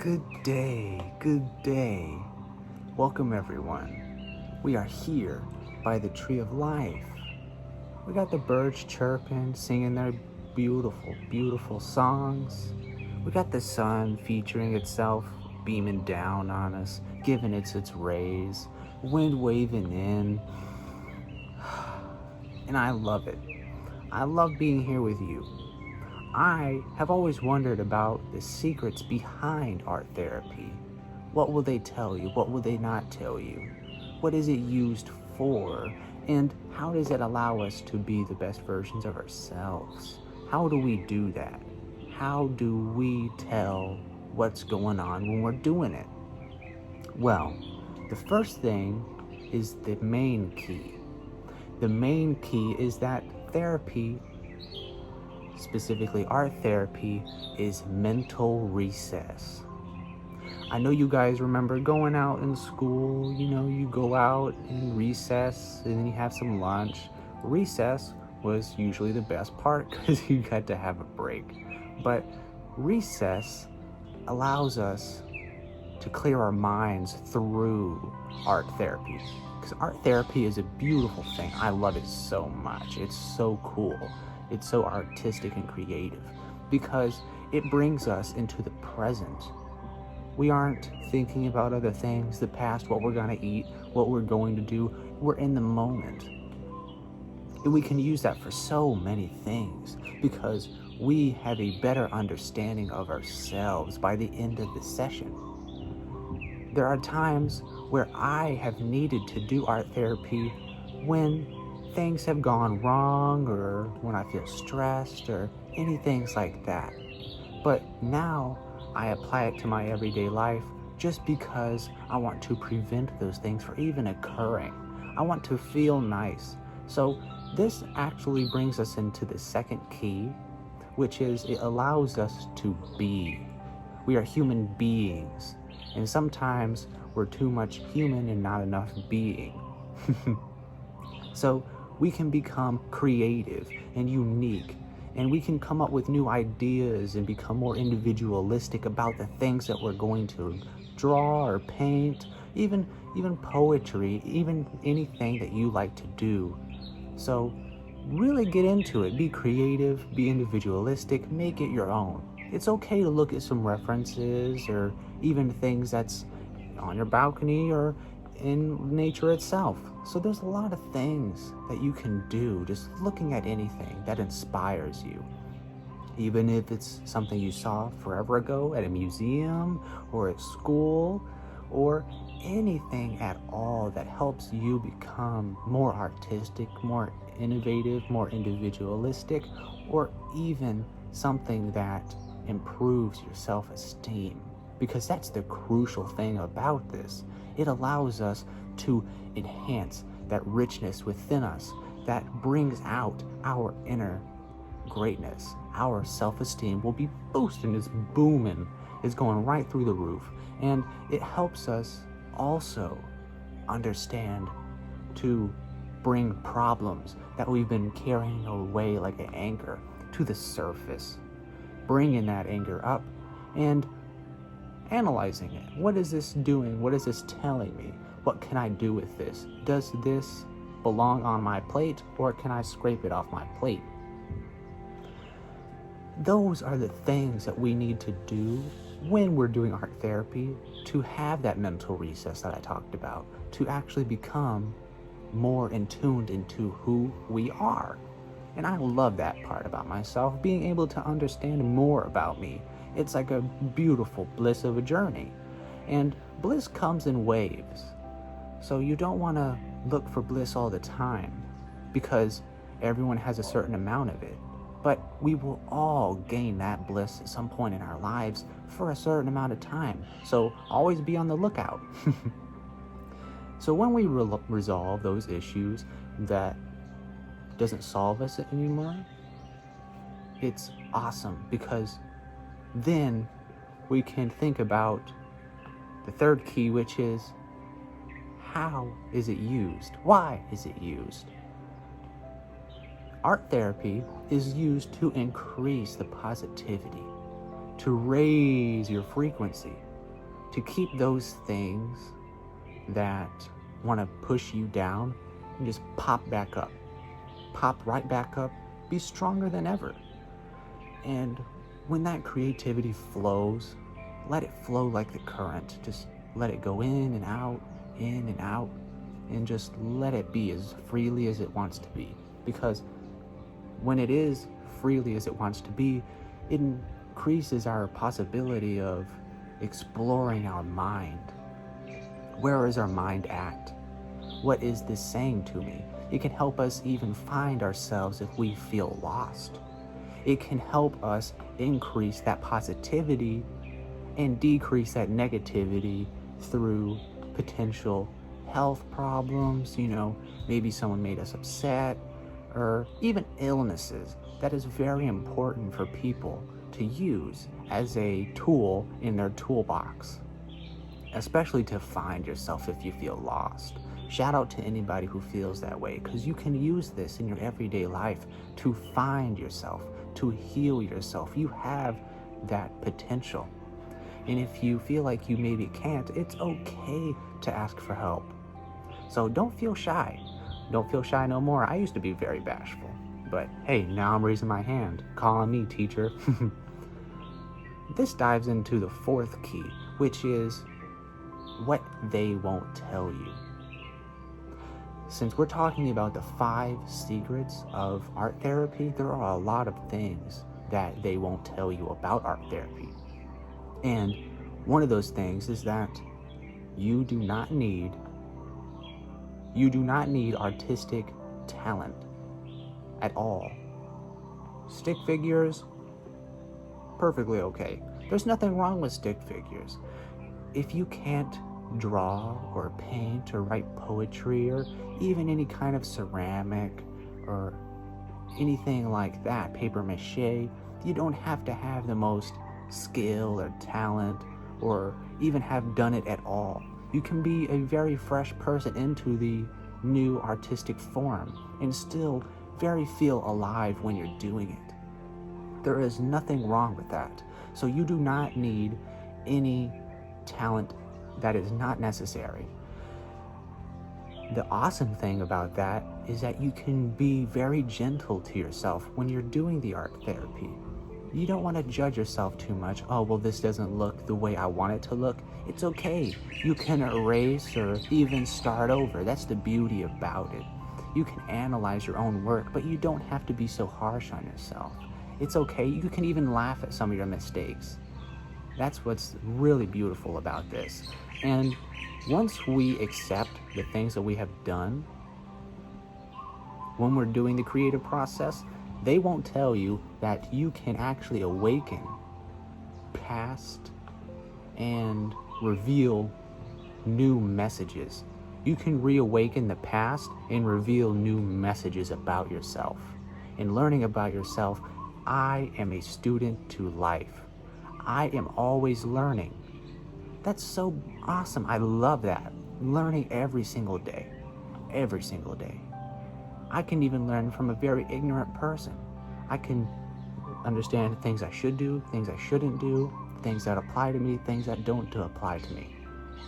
Good day. Welcome everyone. We are here by the tree of life. We got the birds chirping, singing their beautiful songs. We got the sun featuring itself, beaming down on us, giving its rays, wind waving in. And I love it. I love being here with you. I have always wondered about the secrets behind art therapy. What will they tell you? What will they not tell you? What is it used for? And how does it allow us to be the best versions of ourselves? How do we do that? How do we tell what's going on when we're doing it? Well, the first thing is the main key. The main key is that therapy, specifically art therapy, is mental recess. I know you guys remember going out in school, you go out in recess and then you have some lunch. Recess was usually the best part because you got to have a break. But recess allows us to clear our minds through art therapy. Because art therapy is a beautiful thing. I love it so much. It's so cool. It's so artistic and creative because it brings us into the present. We aren't thinking about other things, the past, what we're going to eat, what we're going to do. We're in the moment. And we can use that for so many things because we have a better understanding of ourselves by the end of the session. There are times where I have needed to do art therapy when things have gone wrong or when I feel stressed or anything like that. But now I apply it to my everyday life just because I want to prevent those things from even occurring. I want to feel nice. So this actually brings us into the second key, which is it allows us to be. We are human beings, and sometimes we're too much human and not enough being. So we can become creative and unique, and we can come up with new ideas and become more individualistic about the things that we're going to draw or paint, even poetry, even anything that you like to do. So really get into it. Be creative, be individualistic, make it your own. It's okay to look at some references or even things that's on your balcony or in nature itself. So there's a lot of things that you can do just looking at anything that inspires you. Even if it's something you saw forever ago at a museum or at school or anything at all that helps you become more artistic, more innovative, more individualistic, or even something that improves your self-esteem. Because that's the crucial thing about this. It allows us to enhance that richness within us that brings out our inner greatness. Our self-esteem will be boosting, it's booming, it's going right through the roof. And it helps us also understand to bring problems that we've been carrying away like an anchor to the surface. Bringing that anger up and analyzing it. What is this doing? What is this telling me? What can I do with this? Does this belong on my plate, or can I scrape it off my plate? Those are the things that we need to do when we're doing art therapy to have that mental recess that I talked about, to actually become more in tuned into who we are. And I love that part about myself, being able to understand more about me. It's like a beautiful bliss of a journey. And bliss comes in waves. So you don't want to look for bliss all the time because everyone has a certain amount of it. But we will all gain that bliss at some point in our lives for a certain amount of time. So always be on the lookout. So when we resolve those issues that doesn't solve us anymore, it's awesome because then we can think about the third key, which is how is it used? Why is it used? Art therapy is used to increase the positivity, to raise your frequency. to keep those things that want to push you down and just pop back up. Pop right back up, be stronger than ever. And when that creativity flows, let it flow like the current. Just let it go in and out, and just let it be as freely as it wants to be. Because when it is freely as it wants to be, it increases our possibility of exploring our mind. Where is our mind at? What is this saying to me? It can help us even find ourselves if we feel lost. It can help us increase that positivity and decrease that negativity through potential health problems, maybe someone made us upset, or even illnesses. That is very important for people to use as a tool in their toolbox, especially to find yourself if you feel lost. Shout out to anybody who feels that way, because you can use this in your everyday life to find yourself, to heal yourself. You have that potential. And if you feel like you maybe can't, it's okay to ask for help. So don't feel shy. Don't feel shy no more. I used to be very bashful, but hey, now I'm raising my hand. Call on me, teacher. This dives into the fourth key, which is what they won't tell you. Since we're talking about the 5 secrets of art therapy, there are a lot of things that they won't tell you about art therapy. And one of those things is that you do not need artistic talent at all. Stick figures, perfectly okay. There's nothing wrong with stick figures. If you can't draw or paint or write poetry or even any kind of ceramic or anything like that, paper mache, you don't have to have the most skill or talent or even have done it at all. You can be a very fresh person into the new artistic form and still very feel alive when you're doing it. There is nothing wrong with that. So you do not need any talent that is not necessary. The awesome thing about that is that you can be very gentle to yourself when you're doing the art therapy. You don't want to judge yourself too much. Oh, well, this doesn't look the way I want it to look. It's okay. You can erase or even start over. That's the beauty about it. You can analyze your own work, but you don't have to be so harsh on yourself. It's okay. You can even laugh at some of your mistakes. That's what's really beautiful about this. And once we accept the things that we have done, when we're doing the creative process, they won't tell you that you can actually awaken past and reveal new messages. You can reawaken the past and reveal new messages about yourself. In learning about yourself, I am a student to life. I am always learning. That's so awesome. I love that. Learning every single day. Every single day. I can even learn from a very ignorant person. I can understand things I should do, things I shouldn't do, things that apply to me, things that don't apply to me.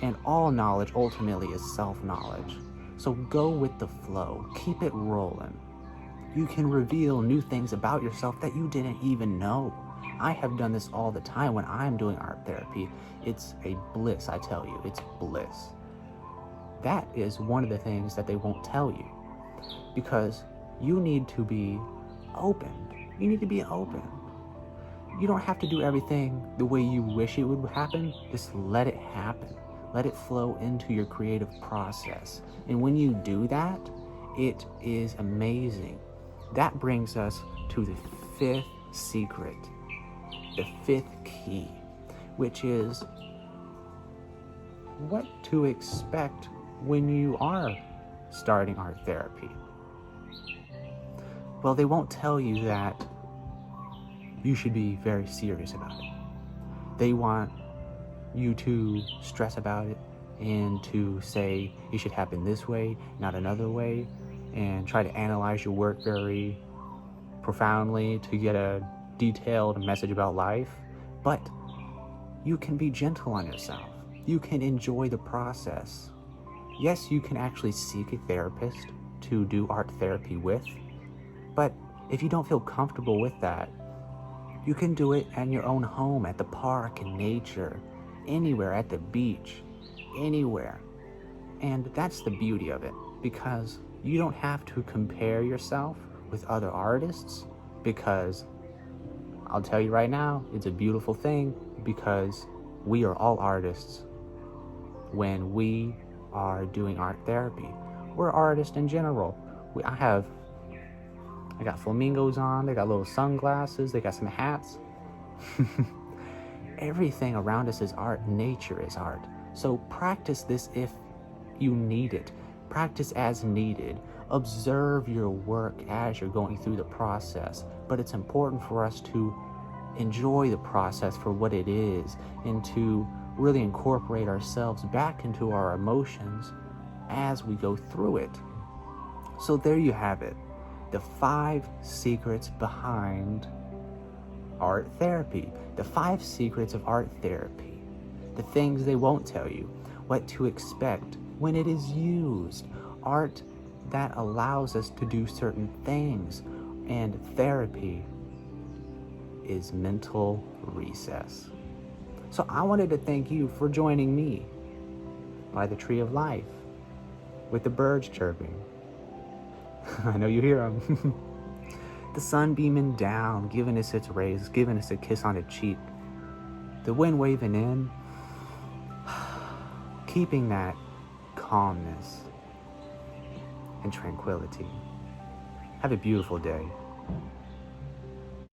And all knowledge ultimately is self-knowledge. So go with the flow. Keep it rolling. You can reveal new things about yourself that you didn't even know. I have done this all the time when I'm doing art therapy. It's a bliss, I tell you. It's bliss. That is one of the things that they won't tell you. Because you need to be open. You need to be open. You don't have to do everything the way you wish it would happen. Just let it happen. Let it flow into your creative process. And when you do that, it is amazing. That brings us to the 5th secret, the 5th key, which is what to expect when you are starting art therapy. Well, they won't tell you that you should be very serious about it. They want you to stress about it and to say it should happen this way, not another way, and try to analyze your work very profoundly to get a detailed message about life. But you can be gentle on yourself. You can enjoy the process. Yes, you can actually seek a therapist to do art therapy with, but if you don't feel comfortable with that, you can do it in your own home, at the park, in nature, anywhere, at the beach, anywhere. And that's the beauty of it, because you don't have to compare yourself with other artists, because I'll tell you right now, it's a beautiful thing, because we are all artists when we are doing art therapy. We're artists in general. I got flamingos on, they got little sunglasses, they got some hats. Everything around us is art. Nature is art. So practice this if you need it. Practice as needed. Observe your work as you're going through the process. But it's important for us to enjoy the process for what it is, and to really incorporate ourselves back into our emotions as we go through it. So there you have it. The 5 secrets behind art therapy. The 5 secrets of art therapy. The things they won't tell you. What to expect when it is used. Art that allows us to do certain things. And therapy is mental recess. So I wanted to thank you for joining me by the tree of life with the birds chirping. I know you hear them. The sun beaming down, giving us its rays, giving us a kiss on the cheek. The wind waving in, keeping that calmness and tranquility. Have a beautiful day.